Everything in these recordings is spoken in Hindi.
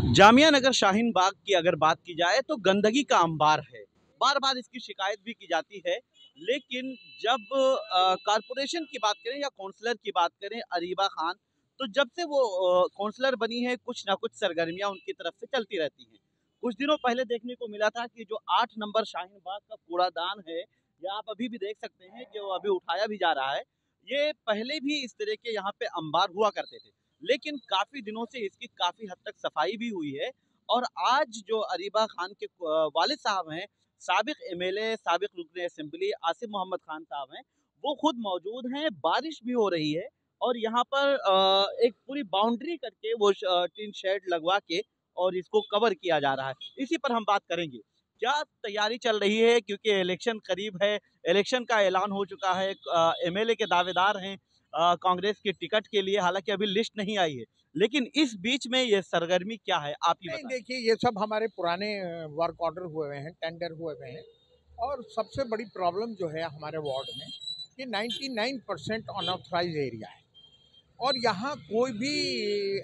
जामिया नगर शाहीन बाग की अगर बात की जाए तो गंदगी का अंबार है। बार बार इसकी शिकायत भी की जाती है। लेकिन जब कारपोरेशन की बात करें या काउंसलर की बात करें अरीबा खान, तो जब से वो काउंसलर बनी है कुछ ना कुछ सरगर्मियां उनकी तरफ से चलती रहती हैं। कुछ दिनों पहले देखने को मिला था कि जो 8 नंबर शाहीन बाग का कूड़ादान है, या आप अभी भी देख सकते हैं कि वो अभी उठाया भी जा रहा है। ये पहले भी इस तरह के यहाँ पे अंबार हुआ करते थे, लेकिन काफ़ी दिनों से इसकी काफ़ी हद तक सफाई भी हुई है। और आज जो अरीबा खान के वालिद साहब हैं, साबिक एमएलए, साबिक रुकन असेंबली आसिफ मोहम्मद खान साहब हैं, वो खुद मौजूद हैं। बारिश भी हो रही है और यहाँ पर एक पूरी बाउंड्री करके वो टीन शेड लगवा के और इसको कवर किया जा रहा है। इसी पर हम बात करेंगे। क्या तैयारी चल रही है, क्योंकि इलेक्शन करीब है, इलेक्शन का ऐलान हो चुका है, एमएलए के दावेदार हैं कांग्रेस की टिकट के लिए, हालांकि अभी लिस्ट नहीं आई है, लेकिन इस बीच में ये सरगर्मी क्या है आप ही नहीं, बताएं। देखिए, ये सब हमारे पुराने वर्क ऑर्डर हुए हुए हैं, टेंडर हुए हुए हैं। और सबसे बड़ी प्रॉब्लम जो है हमारे वार्ड में कि 99% अनऑथराइज एरिया है। और यहाँ कोई भी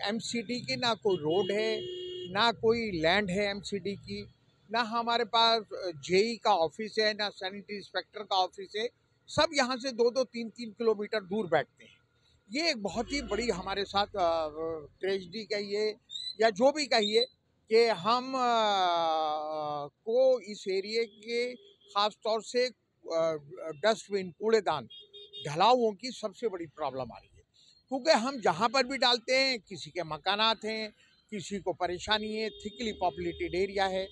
एमसीडी की ना कोई रोड है, ना कोई लैंड है एमसीडी की, ना हमारे पास जेई का ऑफिस है, ना सैनिटरी इंस्पेक्टर का ऑफिस है। सब यहाँ से 2-2, 3-3 किलोमीटर दूर बैठते हैं। ये एक बहुत ही बड़ी हमारे साथ ट्रेजिडी कहिए या जो भी कहिए कि हम को इस एरिए के ख़ास तौर से डस्टबिन, कूड़ेदान, ढलाओं की सबसे बड़ी प्रॉब्लम आ रही है। क्योंकि हम जहाँ पर भी डालते हैं, किसी के मकानात हैं, किसी को परेशानी है, थिकली पॉपुलेटेड एरिया है।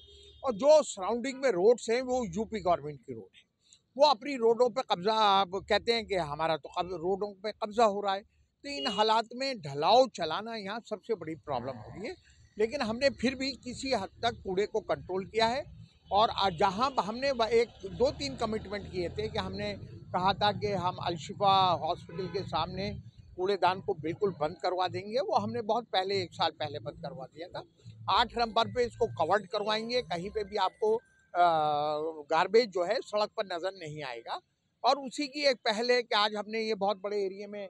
और जो सराउंडिंग में रोड्स हैं वो यूपी गवर्नमेंट की रोड है। वो अपनी रोडों पे कब्जा, आप कहते हैं कि हमारा तो रोडों पे कब्जा हो रहा है। तो इन हालात में ढलाव चलाना यहाँ सबसे बड़ी प्रॉब्लम हो रही है। लेकिन हमने फिर भी किसी हद तक कूड़े को कंट्रोल किया है। और जहाँ हमने एक 2-3 कमिटमेंट किए थे कि हमने कहा था कि हम अलशिफा हॉस्पिटल के सामने कूड़ेदान को बिल्कुल बंद करवा देंगे। वो हमने बहुत पहले, 1 साल पहले बंद करवा दिया था। 8 नंबर पे इसको कवर्ड करवाएंगे, कहीं पे भी आपको गार्बेज जो है सड़क पर नज़र नहीं आएगा। और उसी की एक पहल है कि आज हमने ये बहुत बड़े एरिया में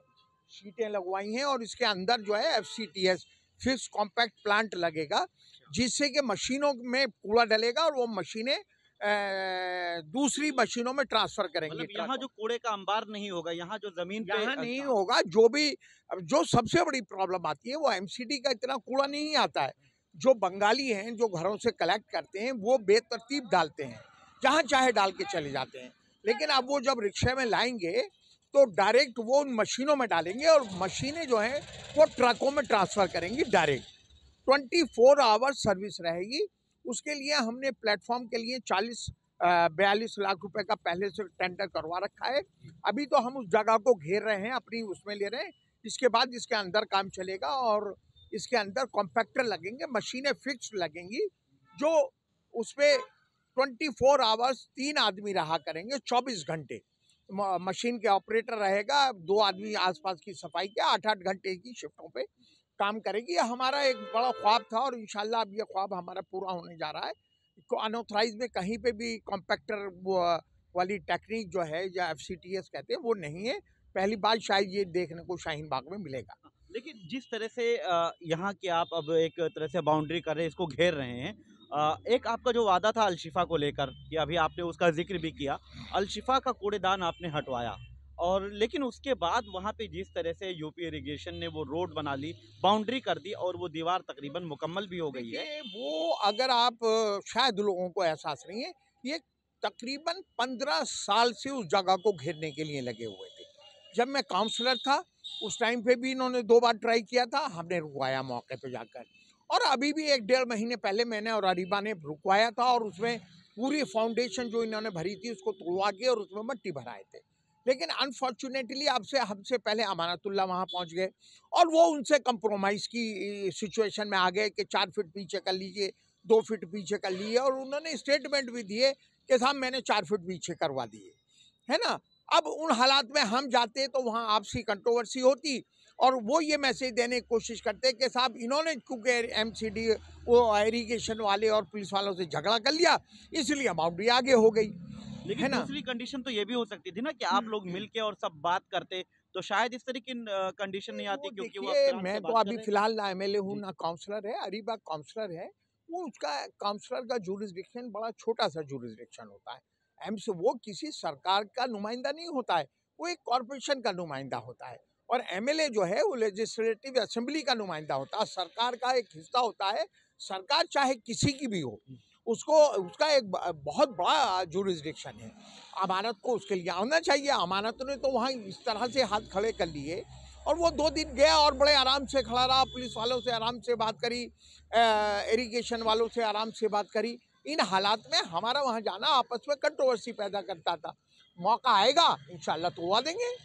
शीटें लगवाई हैं और इसके अंदर जो है एफसीटीएस, फिक्स कॉम्पैक्ट प्लांट लगेगा, जिससे कि मशीनों में कूड़ा डलेगा और वो मशीनें दूसरी मशीनों में ट्रांसफर करेंगी। मतलब यहाँ जो कूड़े का अंबार नहीं होगा, यहाँ जो जमीन पे यहाँ नहीं होगा। जो सबसे बड़ी प्रॉब्लम आती है वो एमसीडी का इतना कूड़ा नहीं आता है। जो बंगाली हैं, जो घरों से कलेक्ट करते हैं, वो बेतरतीब डालते हैं, जहाँ चाहे डाल के चले जाते हैं। लेकिन अब वो जब रिक्शे में लाएंगे तो डायरेक्ट वो उन मशीनों में डालेंगे और मशीनें जो हैं वो ट्रकों में ट्रांसफ़र करेंगी डायरेक्ट। 24 आवर सर्विस रहेगी। उसके लिए हमने प्लेटफॉर्म के लिए 42 लाख रुपए का पहले से टेंडर करवा रखा है। अभी तो हम उस जगह को घेर रहे हैं, अपनी उसमें ले रहे हैं। इसके बाद इसके अंदर काम चलेगा और इसके अंदर कॉम्पैक्टर लगेंगे, मशीनें फिक्स लगेंगी, जो उसपे 24 आवर्स 3 आदमी रहा करेंगे, 24 घंटे। मशीन के ऑपरेटर रहेगा, 2 आदमी आसपास की सफाई के 8-8 घंटे की शिफ्टों पे काम करेगी। ये हमारा एक बड़ा ख्वाब था और इंशाल्लाह अब ये ख्वाब हमारा पूरा होने जा रहा है। अनऑथराइज में कहीं पे भी कॉम्पैक्टर वाली टेक्निक जो है, या एफसीटीएस कहते हैं, वो नहीं है। पहली बार शायद ये देखने को शाहीन बाग में मिलेगा। लेकिन जिस तरह से यहाँ की आप अब एक तरह से बाउंड्री कर रहे हैं, इसको घेर रहे हैं, एक आपका जो वादा था अलशिफा को लेकर कि अभी आपने उसका जिक्र भी किया, अलशिफा का कूड़ेदान आपने हटवाया, और लेकिन उसके बाद वहाँ पे जिस तरह से यूपी इरिगेशन ने वो रोड बना ली, बाउंड्री कर दी और वो दीवार तकरीबन मुकम्मल भी हो गई है। देखिए, वो अगर आप शायद लोगों को एहसास नहीं है, ये तकरीबन 15 साल से उस जगह को घेरने के लिए लगे हुए थे। जब मैं काउंसलर था उस टाइम पे भी इन्होंने 2 बार ट्राई किया था, हमने रुकवाया मौके पे जाकर। और अभी भी 1-1.5 महीने पहले मैंने और अरीबा ने रुकवाया था और उसमें पूरी फाउंडेशन जो इन्होंने भरी थी उसको तोड़वा के और उसमें मट्टी भराए थे। लेकिन अनफॉर्चुनेटली आपसे हमसे पहले अमानतुल्लाह वहाँ पहुँच गए और वो उनसे कंप्रोमाइज़ की सिचुएशन में आ गए कि 4 फीट पीछे कर लीजिए, 2 फीट पीछे कर लिए, और उन्होंने स्टेटमेंट भी दिए कि साहब मैंने 4 फीट पीछे करवा दिए, है ना? अब उन हालात में हम जाते तो वहाँ आपसी कंट्रोवर्सी होती और वो ये मैसेज देने की कोशिश करते कि साहब इन्होंने क्योंकि एमसीडी, वो इरिगेशन वाले और पुलिस वालों से झगड़ा कर लिया, इसलिए बाउंड्री आगे हो गई, लेकिन है ना? दूसरी कंडीशन तो ये भी हो सकती थी ना कि आप लोग मिल के और सब बात करते, तो शायद इस तरह की कंडीशन नहीं आती, वो क्योंकि वो देखिए, आपके नाम से मैं तो बात कर अभी रहे हैं। फिलहाल ना एमएलए हूँ जी। ना काउंसलर है, अरीबा काउंसलर है। वो उसका काउंसलर का जुरिस्डिक्शन बड़ा छोटा सा जुरिस्डिक्शन होता है। एम्स वो किसी सरकार का नुमाइंदा नहीं होता है, वो एक कॉरपोरेशन का नुमाइंदा होता है। और एमएलए जो है वो लेजिस्लेटिव असेंबली का नुमाइंदा होता है, सरकार का एक हिस्सा होता है। सरकार चाहे किसी की भी हो, उसको उसका एक बहुत बड़ा जुरिस्डिक्शन है। अमानत को उसके लिए आना चाहिए। अमानत ने तो वहाँ इस तरह से हाथ खड़े कर लिए, और वो 2 दिन गया और बड़े आराम से खड़ा रहा, पुलिस वालों से आराम से बात करी, इरिगेशन वालों से आराम से बात करी। इन हालात में हमारा वहाँ जाना आपस में कंट्रोवर्सी पैदा करता था। मौका आएगा इंशाल्लाह तोड़वा देंगे,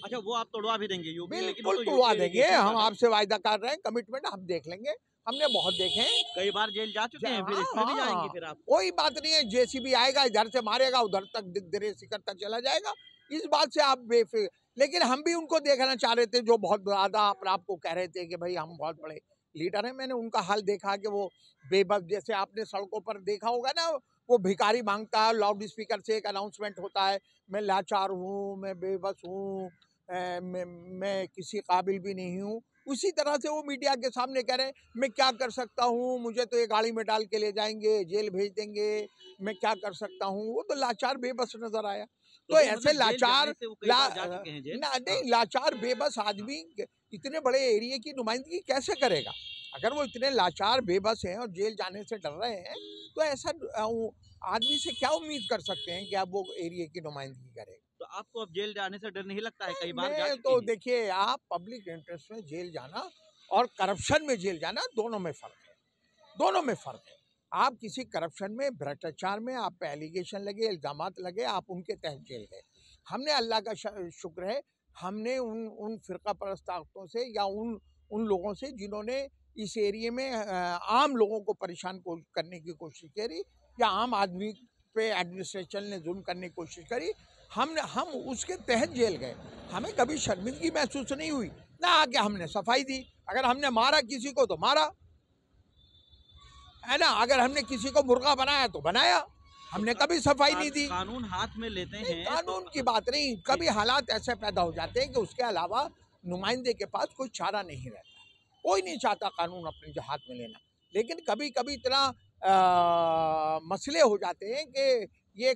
अच्छा, वो आप तोड़वा भी देंगे यूपी, लेकिन वो बिल्कुल तो तोड़वा यूपी देंगे। इरिगेशन हम का है। आपसे वायदा कर रहे हैं, कमिटमेंट हम देख लेंगे, हमने बहुत देखे हैं। कई बार जेल जा चुके हैं, फिर हाँ इसमें भी जाएंगे हाँ, फिर आप? कोई बात नहीं है, जेसीबी आएगा इधर से मारेगा उधर तक दरेसी करता चला जाएगा। इस बात से आप बेफिक्र। लेकिन हम भी उनको देखना चाह रहे थे जो बहुत ज्यादा अपने आप को कह रहे थे कि भाई हम बहुत बड़े लीडर हैं। मैंने उनका हाल देखा कि वो बेबस, जैसे आपने सड़कों पर देखा होगा ना, वो भिखारी मांगता है, लाउड स्पीकर से एक अनाउंसमेंट होता है, मैं लाचार हूँ, मैं बेबस हूँ, मैं किसी काबिल भी नहीं हूँ। उसी तरह से वो मीडिया के सामने कह रहे हैं मैं क्या कर सकता हूँ, मुझे तो ये गाड़ी में डाल के ले जाएंगे, जेल भेज देंगे, मैं क्या कर सकता हूँ। वो तो लाचार बेबस नजर आया। तो तो फिर ऐसे मतलब जेल जाने लाचार से वो कई बार जा चुके हैं जेल? ना हाँ। नहीं, लाचार बेबस आदमी इतने बड़े एरिया की नुमाइंदगी कैसे करेगा? अगर वो इतने लाचार बेबस हैं और जेल जाने से डर रहे हैं, तो ऐसा आदमी से क्या उम्मीद कर सकते हैं कि अब वो एरिया की नुमाइंदगी करेगा? तो आपको अब जेल जाने से डर नहीं लगता है? कई बार जा मैं चुके तो हैं। देखिए, आप पब्लिक इंटरेस्ट में जेल जाना और करप्शन में जेल जाना, दोनों में फर्क है, दोनों में फर्क है। आप किसी करप्शन में, भ्रष्टाचार में आप पे एलिगेशन लगे, इल्जामात लगे, आप उनके तहत जेल गए। हमने अल्लाह का शुक्र है, हमने उन उन फिरका परस्त ताकतों से या उन लोगों से जिन्होंने इस एरिया में आम लोगों को परेशान करने की कोशिश करी, या आम आदमी पे एडमिनिस्ट्रेशन ने जुल्म करने की कोशिश करी, हम उसके तहत जेल गए। हमें कभी शर्मिंदगी महसूस नहीं हुई ना, आके हमने सफाई दी। अगर हमने मारा किसी को तो मारा, है ना, अगर हमने किसी को मुर्गा बनाया तो बनाया, हमने कभी सफाई नहीं दी। कानून हाथ में लेते नहीं, हैं तो कानून की बात नहीं, कभी हालात ऐसे पैदा हो जाते हैं कि उसके अलावा नुमाइंदे के पास कोई चारा नहीं रहता। कोई नहीं चाहता कानून अपने जो हाथ में लेना, लेकिन कभी कभी इतना मसले हो जाते हैं कि ये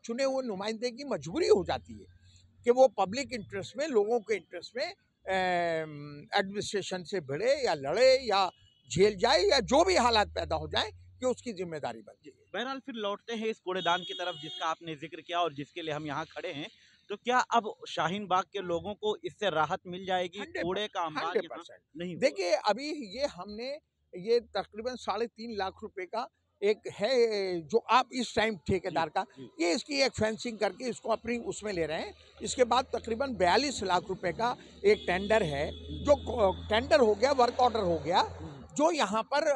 चुने हुए नुमाइंदे की मजबूरी हो जाती है कि वो पब्लिक इंटरेस्ट में, लोगों के इंटरेस्ट में एडमिनिस्ट्रेशन से भिड़े या लड़े या जेल जाए या जो भी हालात पैदा हो जाए कि उसकी जिम्मेदारी बनती है। बहरहाल फिर लौटते हैं इस कूड़ेदान की तरफ जिसका आपने जिक्र किया और जिसके लिए हम यहाँ खड़े हैं। तो क्या अब शाहीन बाग के लोगों को इससे राहत मिल जाएगी? कूड़े का अंबार यहाँ 100%। नहीं होगा। देखिए, अभी ये हमने ये तकरीबन 3.5 लाख रुपए का एक है जो आप इस टाइम ठेकेदार का, जी। ये इसकी एक फेंसिंग करके इसको अपनी उसमें ले रहे हैं। इसके बाद तकरीबन 42 लाख रुपए का एक टेंडर है, जो टेंडर हो गया, वर्क ऑर्डर हो गया, जो यहाँ पर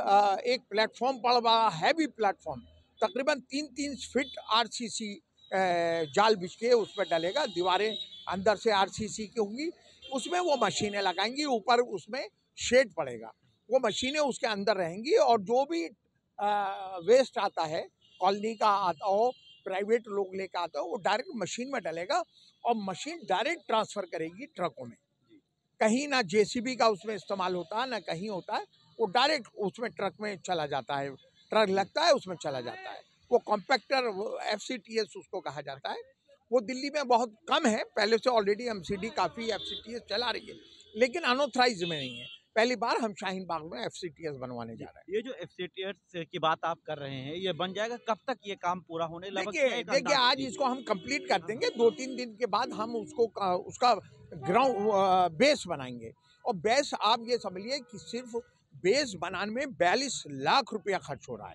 एक प्लेटफॉर्म पड़ रहा है, भी प्लेटफॉर्म तकरीबन 3-3 फीट आरसीसी जाल बिछ के उस पर डलेगा, दीवारें अंदर से आरसीसी की होंगी, उसमें वो मशीनें लगाएंगी, ऊपर उसमें शेड पड़ेगा, वो मशीनें उसके अंदर रहेंगी, और जो भी वेस्ट आता है, कॉलोनी का आता हो, प्राइवेट लोग लेकर आता हो, वो डायरेक्ट मशीन में डलेगा और मशीन डायरेक्ट ट्रांसफर करेगी ट्रकों में। कहीं ना जेसीबी का उसमें इस्तेमाल होता है ना कहीं होता है, वो डायरेक्ट उसमें ट्रक में चला जाता है, ट्रक लगता है उसमें चला जाता है। वो कॉम्पैक्टर, FCTS उसको कहा जाता है। वो दिल्ली में बहुत कम है, पहले से ऑलरेडी MCD काफ़ी FCTS चला रही है, लेकिन अनऑथराइज में नहीं है। पहली बार हम शाहीन बाग में FCTS बनवाने जा रहे हैं। ये जो FCTS की बात आप कर रहे हैं, ये बन जाएगा कब तक? ये काम पूरा होने लगभग क्या देखिए एक देखिए, अंदाजा आज दीजिए? इसको हम कंप्लीट कर देंगे, 2-3 दिन के बाद हम उसको उसका ग्राउंड बेस बनाएंगे। और बेस आप ये समझिए कि सिर्फ बेस बनाने में 42 लाख रुपया खर्च हो रहा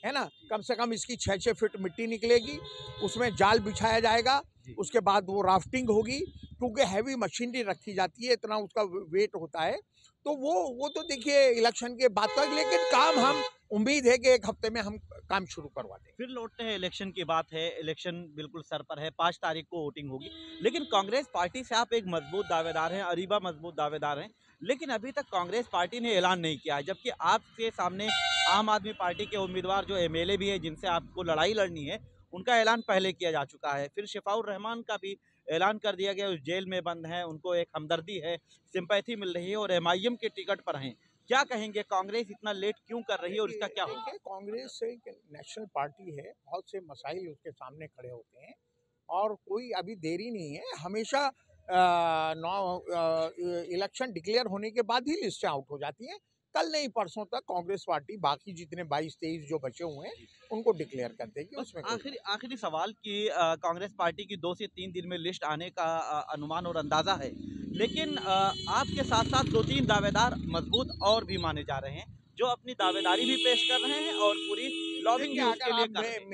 है ना। कम से कम इसकी 6-6 फीट मिट्टी निकलेगी, उसमें जाल बिछाया जाएगा, उसके बाद वो राफ्टिंग होगी, क्योंकि हैवी मशीनरी रखी जाती है, इतना उसका वेट होता है। तो वो तो देखिए इलेक्शन के बाद तक, लेकिन काम हम उम्मीद है कि 1 हफ्ते में हम काम शुरू करवा देंगे। फिर लौटते हैं, इलेक्शन की बात है, इलेक्शन बिल्कुल सर पर है, 5 तारीख को वोटिंग होगी, लेकिन कांग्रेस पार्टी से आप एक मजबूत दावेदार हैं, अरीबा मजबूत दावेदार हैं, लेकिन अभी तक कांग्रेस पार्टी ने ऐलान नहीं किया है, जबकि आपके सामने आम आदमी पार्टी के उम्मीदवार जो MLA भी है जिनसे आपको लड़ाई लड़नी है, उनका ऐलान पहले किया जा चुका है। फिर शफाउर रहमान का भी ऐलान कर दिया गया, उस जेल में बंद हैं, उनको एक हमदर्दी है, सिंपैथी मिल रही है और एमआईएम के टिकट पर हैं। क्या कहेंगे, कांग्रेस इतना लेट क्यों कर रही है और इसका क्या होगा? देखिए, कांग्रेस एक नेशनल पार्टी है, बहुत से मसाइल उसके सामने खड़े होते हैं और कोई अभी देरी नहीं है। हमेशा इलेक्शन डिक्लेयर होने के बाद ही लिस्टें आउट हो जाती हैं। कल नहीं परसों तक कांग्रेस पार्टी बाकी जितने 22-23 जो बचे हुए हैं उनको डिक्लेयर कर देगी। बस उसमें आखिरी आखिरी सवाल कि कांग्रेस पार्टी की 2 से 3 दिन में लिस्ट आने का अनुमान और अंदाजा है, लेकिन आपके साथ साथ 2-3 दावेदार मजबूत और भी माने जा रहे हैं, जो अपनी दावेदारी भी पेश कर रहे हैं और पूरी लॉबिंग देखिए, भी अगर उसके लिए आप कर रहे हैं।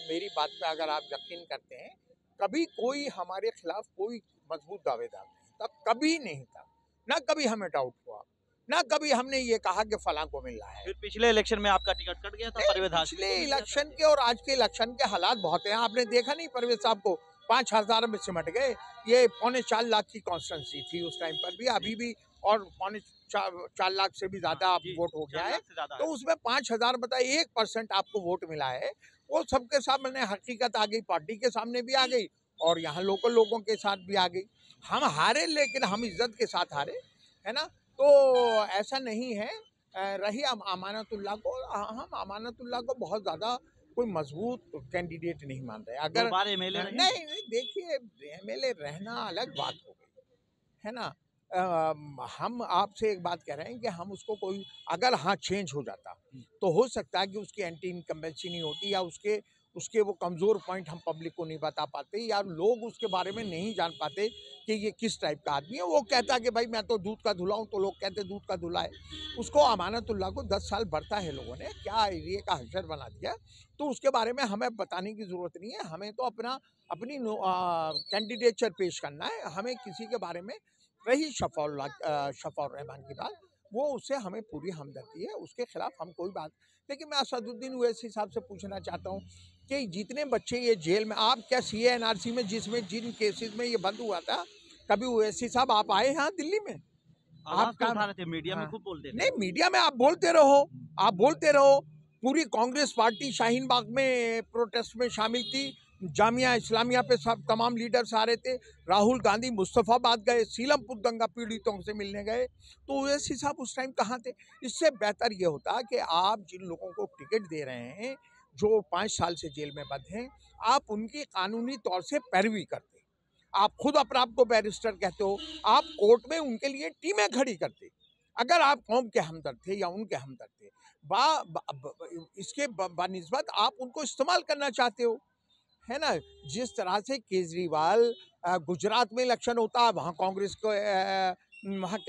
मेरी बात पे अगर आप यकीन करते हैं, कभी कोई हमारे खिलाफ कोई मजबूत दावेदार नहीं था, कभी नहीं था। ना कभी हमें डाउट हुआ, ना कभी हमने ये कहा कि फलां को मिल रहा है। फिर पिछले इलेक्शन में आपका टिकट कट गया था, नहीं, परवेज हाशमी पिछले को मिल गया था। इलेक्शन के और आज के इलेक्शन के हालात बहुत हैं। आपने देखा नहीं परवेज साहब को 5,000 में सिमट गए। ये 4.25 लाख की कॉन्स्टिट्यूंसी थी उस टाइम पर भी, अभी भी, और 4.25 लाख से भी ज्यादा हाँ, आप जी, वोट हो गया 4 है। लाख से ज़्यादा तो है। उसमें 5,000 बताइए, 1% आपको वोट मिला है। वो सबके सामने हकीकत आ गई, पार्टी के सामने भी आ गई और यहाँ लोकल लोगों के साथ भी आ गई। हम हारे, लेकिन हम इज्जत के साथ हारे, है ना। तो ऐसा नहीं है। रही अमानतुल्लाह को, हम अमानतुल्लाह को बहुत ज़्यादा कोई मजबूत कैंडिडेट नहीं मान रहे। 2 अगर बार एमएलए रहे हैं। नहीं नहीं, देखिए, एमएलए रहना अलग बात हो गई, है ना। हम आपसे एक बात कह रहे हैं कि हम उसको कोई, अगर हाँ चेंज हो जाता तो हो सकता है कि उसकी एंटी इनकम्बेंसी नहीं होती, या उसके उसके वो कमज़ोर पॉइंट हम पब्लिक को नहीं बता पाते, या लोग उसके बारे में नहीं जान पाते कि ये किस टाइप का आदमी है। वो कहता कि भाई मैं तो दूध का धुला हूँ, तो लोग कहते दूध का धुला है। उसको अमानतुल्लाह को 10 साल बढ़ता है, लोगों ने क्या एरिए का हशर बना दिया। तो उसके बारे में हमें बताने की ज़रूरत नहीं है। हमें तो अपनी कैंडिडेचर पेश करना है। हमें किसी के बारे में, रही शफ़ौर रहमान की बात, वो उससे हमें पूरी हमदर्दी है, उसके खिलाफ हम कोई बात। लेकिन मैं असदुद्दीन ओवैसी साहब से पूछना चाहता हूँ कि जितने बच्चे ये जेल में, आप क्या सीए एनआरसी में जिन केसेस में ये बंद हुआ था, कभी ओवैसी साहब आप आए यहाँ दिल्ली में? आवाज़ तो आपका, उठा रहे थे, मीडिया में हाँ, खूब बोलते थे। नहीं, मीडिया में आप बोलते रहो, आप बोलते रहो। पूरी कांग्रेस पार्टी शाहीन बाग में प्रोटेस्ट में शामिल थी। जामिया इस्लामिया पे सब तमाम लीडर्स आ रहे थे। राहुल गांधी मुस्तफ़ाबाद गए, सीलमपुर दंगा पीड़ितों से मिलने गए। तो ओवैसी साहब उस टाइम कहाँ थे? इससे बेहतर ये होता कि आप जिन लोगों को टिकट दे रहे हैं, जो 5 साल से जेल में बंद हैं, आप उनकी कानूनी तौर से पैरवी करते। आप खुद अपने आप को बैरिस्टर कहते हो, आप कोर्ट में उनके लिए टीमें खड़ी करते। अगर आप कौम के हमदर्द थे या उनके हमदर्द थे, इसके बनिस्बत आप उनको इस्तेमाल करना चाहते हो, है ना। जिस तरह से केजरीवाल, गुजरात में इलेक्शन होता है, वहाँ कांग्रेस को वहाँ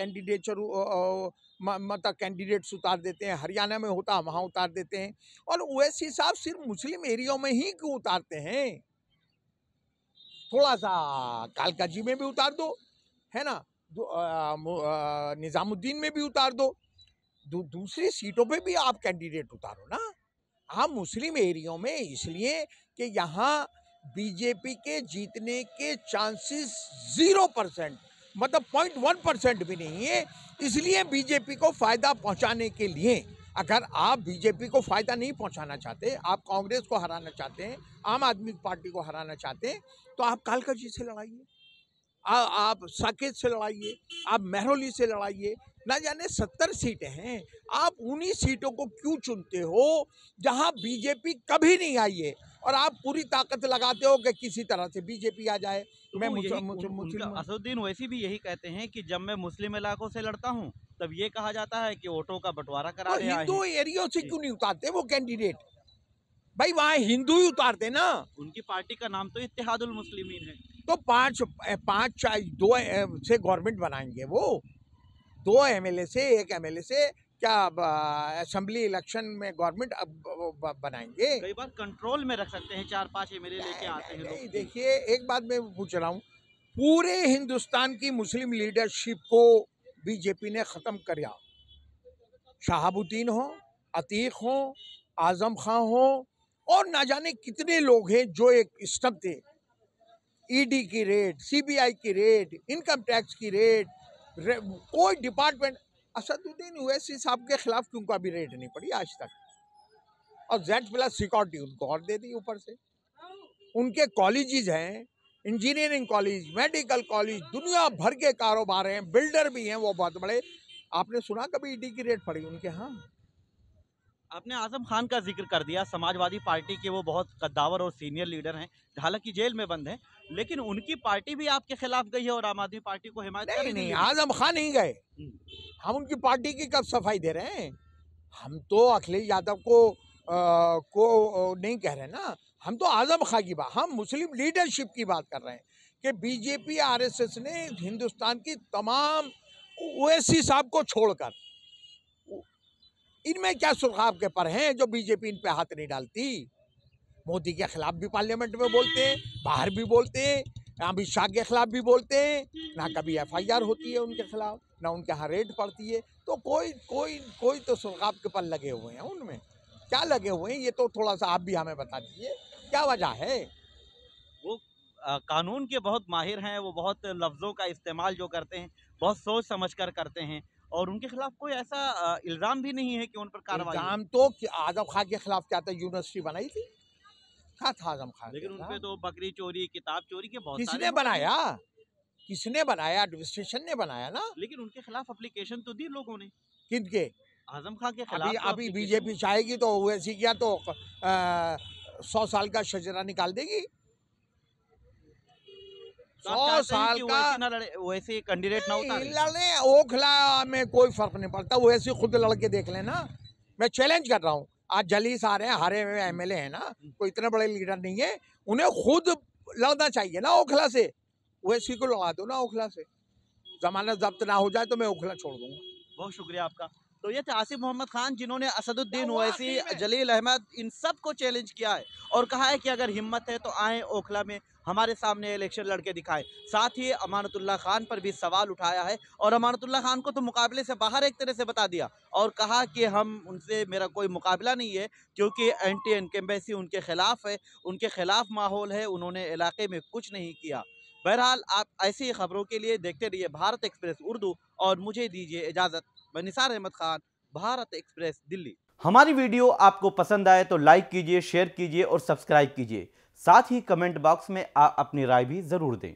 मतलब कैंडिडेट्स उतार देते हैं। हरियाणा में होता है, वहाँ उतार देते हैं। और ओवैसी साहब सिर्फ मुस्लिम एरिया में ही क्यों उतारते हैं? थोड़ा सा कालकाजी में भी उतार दो, है ना। निजामुद्दीन में भी उतार दो। दूसरी सीटों पे भी आप कैंडिडेट उतारो ना। आप मुस्लिम एरियो में, इसलिए कि यहाँ बीजेपी के जीतने के चांसेस 0%, मतलब 0.1% भी नहीं है। इसलिए बीजेपी को फायदा पहुंचाने के लिए, अगर आप बीजेपी को फायदा नहीं पहुंचाना चाहते, आप कांग्रेस को हराना चाहते हैं, आम आदमी पार्टी को हराना चाहते हैं, तो आप कालकाजी से लड़ाइए, आप साकेत से लड़ाइए, आप महरौली से लड़ाइए। ना जाने 70 सीटें हैं, आप उन्हीं सीटों को क्यों चुनते हो जहां बीजेपी कभी नहीं आई है, और आप पूरी ताकत लगाते हो कि किसी तरह से बीजेपी आ जाए। तो मैं वो यही उनका मुस्लिम, असदुद्दीन ओवैसी भी यही कहते हैं कि जब मैं मुस्लिम इलाकों से लड़ता हूं, तब ये कहा जाता है कि वोटों का बंटवारा तो कराने आए हैं। हिंदू एरियो से जी। क्यों नहीं उतारते वो कैंडिडेट? भाई वहां हिंदू ही उतारते ना। उनकी पार्टी का नाम तो इत्तेहादुल मुस्लिमीन है। तो दो से गवर्नमेंट बनाएंगे वो, 2 एमएलए से, 1 एमएलए से क्या असेंबली इलेक्शन में गवर्नमेंट अब बनाएंगे? कई बार कंट्रोल में रख सकते हैं, 4-5 एमएलए लेके नहीं आते नहीं हैं लोग। नहीं, जी। देखिए, एक बात मैं पूछ रहा हूँ, पूरे हिंदुस्तान की मुस्लिम लीडरशिप को बीजेपी ने खत्म किया। शहाबुद्दीन हो, अतीक हो, आजम खां हो, और ना जाने कितने लोग हैं जो एक स्टब थे। ईडी की रेड, सीबीआई की रेड, इनकम टैक्स की रेड, कोई डिपार्टमेंट, असदुद्दीन ओवैसी साहब के खिलाफ क्यों कभी रेड नहीं पड़ी आज तक? और Z+ सिक्योरिटी उनको और दे दी ऊपर से। उनके कॉलेजेस हैं, इंजीनियरिंग कॉलेज, मेडिकल कॉलेज, दुनिया भर के कारोबार हैं, बिल्डर भी हैं वो बहुत बड़े। आपने सुना कभी ईडी की रेड पड़ी उनके यहाँ? आपने आजम खान का जिक्र कर दिया, समाजवादी पार्टी के वो बहुत कद्दावर और सीनियर लीडर हैं, हालांकि जेल में बंद हैं, लेकिन उनकी पार्टी भी आपके खिलाफ गई है और आम आदमी पार्टी को हिमायत नहीं करी नहीं, दिल्ली में। आजम खान नहीं गए। हम्म, हम उनकी पार्टी की कब सफाई दे रहे हैं? हम तो अखिलेश यादव को नहीं कह रहे ना। हम तो आजम खान की बात, हम मुस्लिम लीडरशिप की बात कर रहे हैं कि बीजेपी आरएसएस ने हिंदुस्तान की तमाम, ओवैसी साहब को छोड़कर, इनमें क्या सुरखाब के पर हैं जो बीजेपी इन पे हाथ नहीं डालती? मोदी के खिलाफ भी पार्लियामेंट में बोलते हैं, बाहर भी बोलते हैं, अमित शाह के खिलाफ भी बोलते हैं, ना कभी एफआईआर होती है उनके खिलाफ, ना उनके यहाँ रेड पड़ती है। तो कोई कोई कोई तो सुरखाब के पर लगे हुए हैं उनमें। क्या लगे हुए हैं ये तो थोड़ा सा आप भी हमें बता दीजिए, क्या वजह है? वो कानून के बहुत माहिर हैं, वो बहुत लफ्ज़ों का इस्तेमाल जो करते हैं बहुत सोच समझ कर करते हैं, और उनके खिलाफ कोई ऐसा इल्ज़ाम भी नहीं है कि उन पर कार्रवाई हो। इल्जाम तो कि आजम खान के खिलाफ क्या था? यूनिवर्सिटी बनाई थी, क्या था आजम खान के लेकिन उन पे खिलाफ? तो बकरी चोरी, किताब चोरी के बहुत सारे किसने मुकदमे। बनाया? किसने बनाया? एडमिनिस्ट्रेशन ने बनाया ना। लेकिन उनके खिलाफ एप्लीकेशन तो दी लोगों ने, किनके? आजम खान के अभी खिलाफ तो अभी एप्लीकेशन। बीजेपी चाहेगी तो ओवैसी किया तो 100 साल का शजरा निकाल देगी। तो आप 100 चाहते हैं साल कि का। वैसे ना लड़े, वैसे कैंडिडेट ना नहीं, उतारे। लड़ने ओखला में कोई फर्क नहीं पड़ता, वैसे खुद लड़के देख लेना। मैं चैलेंज कर रहा हूँ, आज जलीस आ रहे हैं, हारे हुए एमएलए हैं ना, कोई इतने बड़े लीडर नहीं है, उन्हें खुद लड़ना चाहिए ना ओखला से। वैसी को लगा दो ना ओखला से, जमानत जब्त ना हो जाए तो मैं ओखला छोड़ दूंगा। बहुत शुक्रिया आपका। तो ये थे आसिफ मोहम्मद खान, जिन्होंने असदुद्दीन ओवैसी, वाकई में जलील अहमद, इन सब को चैलेंज किया है और कहा है कि अगर हिम्मत है तो आए ओखला में हमारे सामने इलेक्शन लड़के दिखाएं। साथ ही अमानतुल्लाह खान पर भी सवाल उठाया है और अमानतुल्लाह खान को तो मुकाबले से बाहर एक तरह से बता दिया और कहा कि हम उनसे, मेरा कोई मुकाबला नहीं है, क्योंकि एंटी इनकम्बेंसी उनके खिलाफ है, उनके खिलाफ माहौल है, उन्होंने इलाके में कुछ नहीं किया। बहरहाल, आप ऐसी खबरों के लिए देखते रहिए भारत एक्सप्रेस उर्दू और मुझे दीजिए इजाज़त। मैं निसार अहमद खान, भारत एक्सप्रेस, दिल्ली। हमारी वीडियो आपको पसंद आए तो लाइक कीजिए, शेयर कीजिए और सब्सक्राइब कीजिए। साथ ही कमेंट बॉक्स में आप अपनी राय भी ज़रूर दें।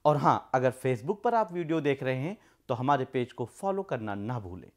और हाँ, अगर फेसबुक पर आप वीडियो देख रहे हैं तो हमारे पेज को फॉलो करना ना भूलें।